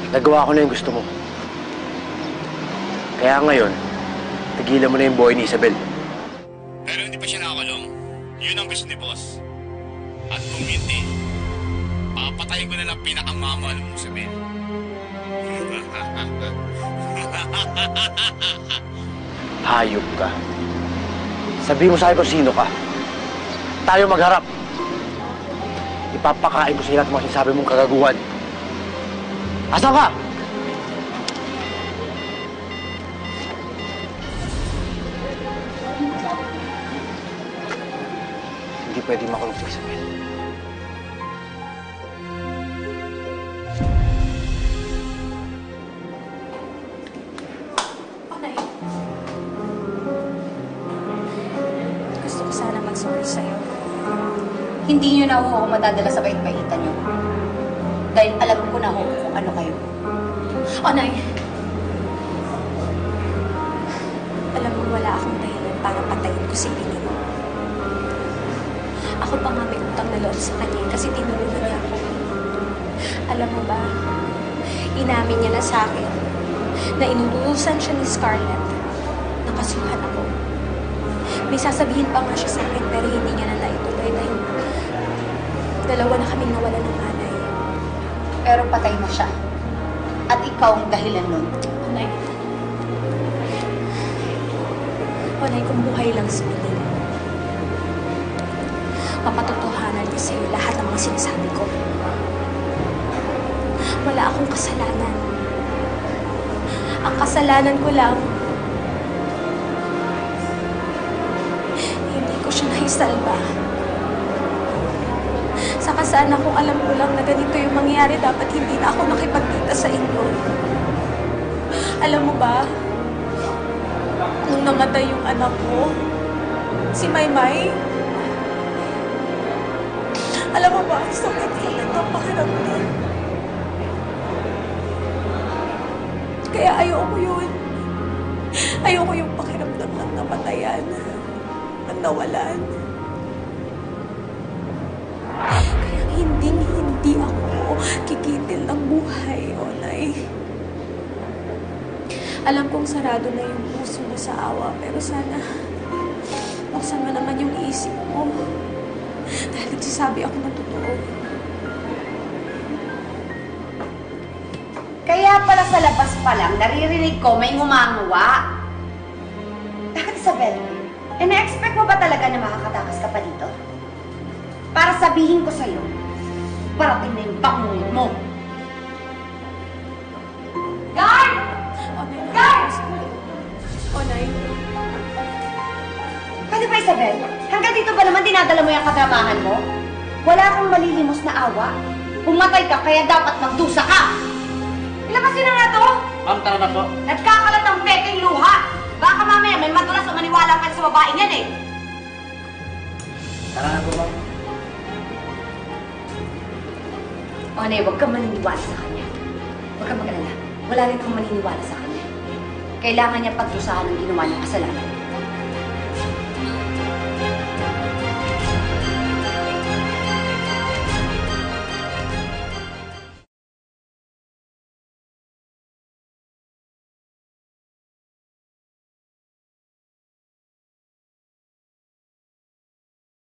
Nagawa ko na yung gusto mo. Kaya ngayon, tigilan mo na yung buhay ni Isabel. Pero hindi pa siya nakakulong. Yun ang gusto ni boss. At kung hindi, papatayin ko na lang pinakamamahal mong Isabel. Hayop ka. Sabihin mo sa akin kung sino ka. Tayo magharap. Ipapakain ko sa lahat ng mga sinasabi mong kagaguhan. Asan ka? Hindi pwedeng makulong si Isabel. Onay, gusto ko sana mag-sorry sa'yo. Hindi niyo na ako madadala sa bait-baitan niyo. Dahil alam ko na ho kung ano kayo. Onay, alam mo wala akong dahilan para patayin ko si Piling. Ako pa nga may utang na loob sa kanya kasi tinulungan niya ako. Alam mo ba, inamin niya na sa akin na inutulusan siya ni Scarlett na kasuhan ako. May sasabihin pa nga siya sa akin pero hindi niya na naituloy dahil dalawa na kaming nawala ng nanay. Pero patay na siya. At ikaw ang dahilan nun. Onay. Onay, kung buhay lang si Piling, mapatotohanan niya sa'yo lahat ng mga sinasabi ko. Wala akong kasalanan. Ang kasalanan ko lang, hindi ko siya naisalba. Saka sana kung alam ko lang na ganito yung mangyayari, dapat hindi na ako nakipagkita sa inyo. Alam mo ba, nung namatay yung anak ko, si Maymay, alam mo ba, sakit-sakit ang pakiramdam. Kaya ayoko yun. Ayoko yung pakiramdam ng namatayan, ng nawalan. Kaya hindi ako kikitil ng buhay, Onay. Alam kong sarado na yung puso mo sa awa, pero sana buksan mo naman yung isip mo. Dahil nagsasabi ako ng totoo. Kaya pala sa labas pa lang, naririnig ko may ngumanguwa. Bakit, Isabel? Na-expect mo ba talaga na makakatakas ka pa dito? Para sabihin ko sa'yo, parating na yung bangungot mo. Guard! Onay, Guard! Onay. Pwede ba, Isabel? Hanggang dito ba naman dinadala mo yung kadramahan mo? Wala kang malilimos na awa. Pumatay ka, kaya dapat magdusa ka! Ilabasin na nga to! Ma'am, tara na po. Nagkakalat ng peking luha! Baka mamaya may madulas o maniwala ka sa babaeng yan eh! Tara na po, ma'am. Onay, huwag kang maniniwala sa kanya. Huwag kang mag-alala. Wala rin akong maniniwala sa kanya. Kailangan niya pagdusahan ng ginawa niyang kasalanan.